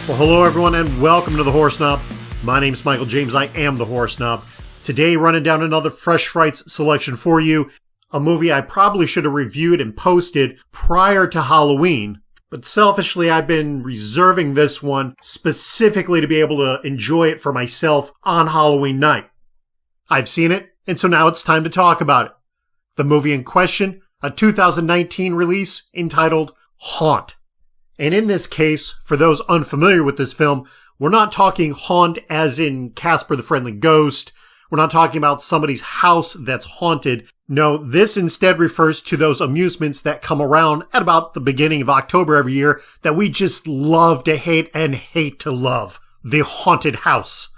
Well, hello everyone and welcome to the Horror Snob. My name's Michael James, I am the Horror Snob. Today running down another Fresh Frights selection for you. A movie I probably should have reviewed and posted prior to Halloween, but selfishly I've been reserving this one specifically to be able to enjoy it for myself on Halloween night. I've seen it, and so now it's time to talk about it. The movie in question, a 2019 release entitled Haunt. And in this case, for those unfamiliar with this film, we're not talking haunt as in Casper the Friendly Ghost. We're not talking about somebody's house that's haunted. No, this instead refers to those amusements that come around at about the beginning of October every year that we just love to hate and hate to love. The haunted house.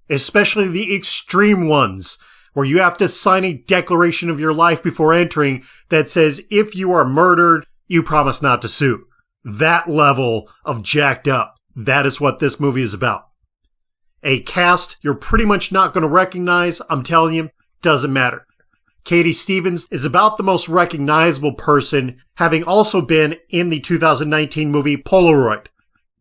Especially the extreme ones, where you have to sign a declaration of your life before entering that says if you are murdered, you promise not to sue. That level of jacked up. That is what this movie is about. A cast you're pretty much not going to recognize, I'm telling you, doesn't matter. Katie Stevens is about the most recognizable person, having also been in the 2019 movie Polaroid.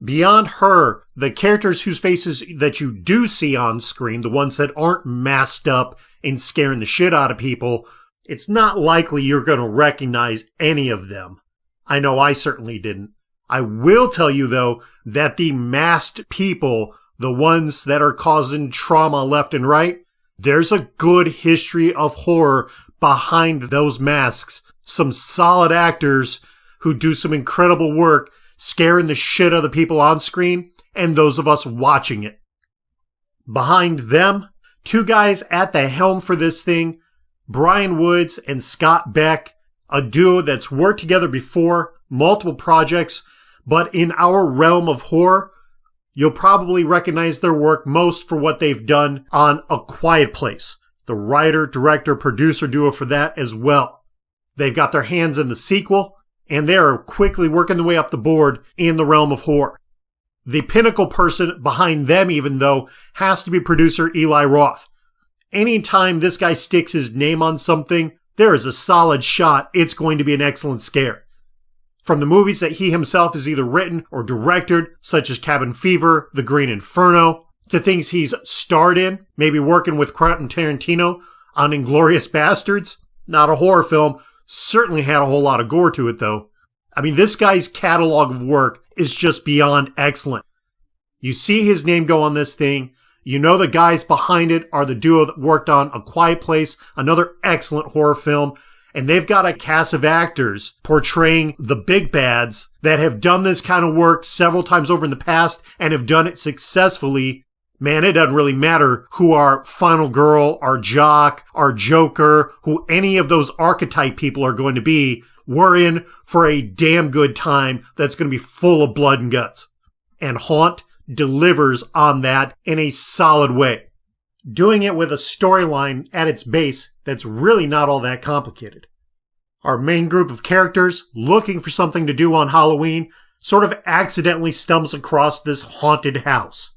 Beyond her, the characters whose faces that you do see on screen, the ones that aren't masked up and scaring the shit out of people, it's not likely you're going to recognize any of them. I know I certainly didn't. I will tell you, though, that the masked people, the ones that are causing trauma left and right, there's a good history of horror behind those masks. Some solid actors who do some incredible work scaring the shit out of the people on screen and those of us watching it. Behind them, two guys at the helm for this thing, Brian Woods and Scott Beck, a duo that's worked together before, multiple projects, but in our realm of horror, you'll probably recognize their work most for what they've done on A Quiet Place, the writer, director, producer duo for that as well. They've got their hands in the sequel, and they are quickly working their way up the board in the realm of horror. The pinnacle person behind them, even though, has to be producer Eli Roth. Anytime this guy sticks his name on something, there is a solid shot it's going to be an excellent scare. From the movies that he himself has either written or directed, such as Cabin Fever, The Green Inferno, to things he's starred in, maybe working with Quentin Tarantino on Inglourious Basterds. Not a horror film, certainly had a whole lot of gore to it though. I mean, this guy's catalog of work is just beyond excellent. You see his name go on this thing, you know the guys behind it are the duo that worked on A Quiet Place, another excellent horror film, and they've got a cast of actors portraying the big bads that have done this kind of work several times over in the past and have done it successfully. Man, it doesn't really matter who our final girl, our jock, our joker, who any of those archetype people are going to be. We're in for a damn good time that's going to be full of blood and guts. And Haunt delivers on that in a solid way. Doing it with a storyline at its base that's really not all that complicated. Our main group of characters, looking for something to do on Halloween, sort of accidentally stumbles across this haunted house.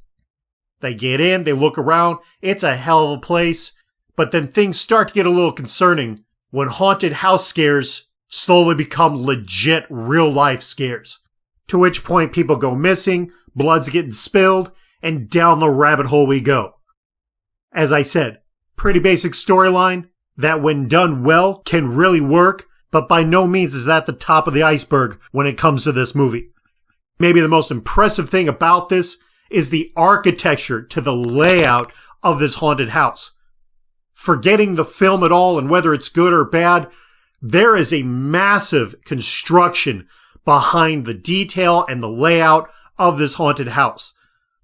They get in, they look around, it's a hell of a place, but then things start to get a little concerning when haunted house scares slowly become legit real-life scares. To which point people go missing, blood's getting spilled, and down the rabbit hole we go. As I said, pretty basic storyline that when done well can really work, but by no means is that the top of the iceberg when it comes to this movie. Maybe the most impressive thing about this is the architecture to the layout of this haunted house. Forgetting the film at all and whether it's good or bad, there is a massive construction behind the detail and the layout of this haunted house.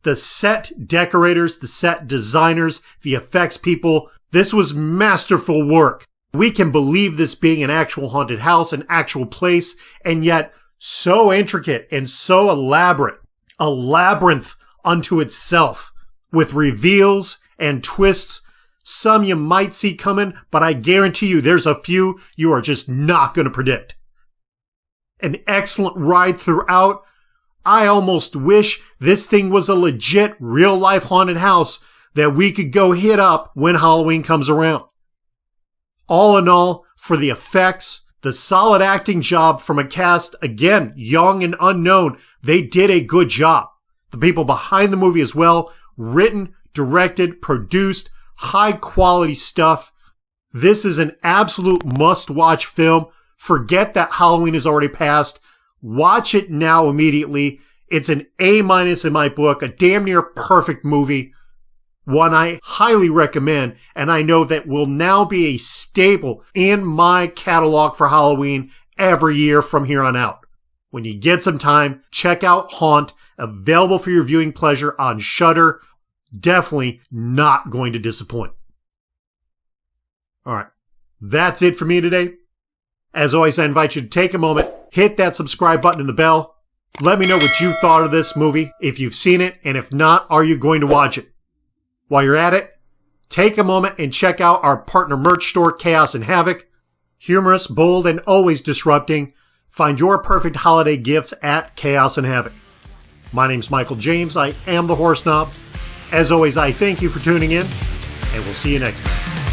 The set decorators, the set designers, the effects people, this was masterful work. We can believe this being an actual haunted house, an actual place, and yet so intricate and so elaborate. A labyrinth unto itself, with reveals and twists. Some you might see coming, but I guarantee you there's a few you are just not going to predict. An excellent ride throughout. I almost wish this thing was a legit real-life haunted house that we could go hit up when Halloween comes around. All in all, for the effects, the solid acting job from a cast, again, young and unknown, they did a good job. the people behind the movie as well. Written, directed, produced, high quality stuff. This is an absolute must-watch film. Forget that Halloween is already passed. Watch it now immediately. It's an A- in my book, a damn near perfect movie. One I highly recommend, and I know that will now be a staple in my catalog for Halloween every year from here on out. When you get some time, check out Haunt, available for your viewing pleasure on Shudder. Definitely not going to disappoint. All right, that's it for me today. As always, I invite you to take a moment, hit that subscribe button and the bell. Let me know what you thought of this movie, if you've seen it, and if not, are you going to watch it? While you're at it, take a moment and check out our partner merch store, Chaos and Havoc. Humorous, bold, and always disrupting. Find your perfect holiday gifts at Chaos and Havoc. My name's Michael James. I am the Horror Snob. As always, I thank you for tuning in, and we'll see you next time.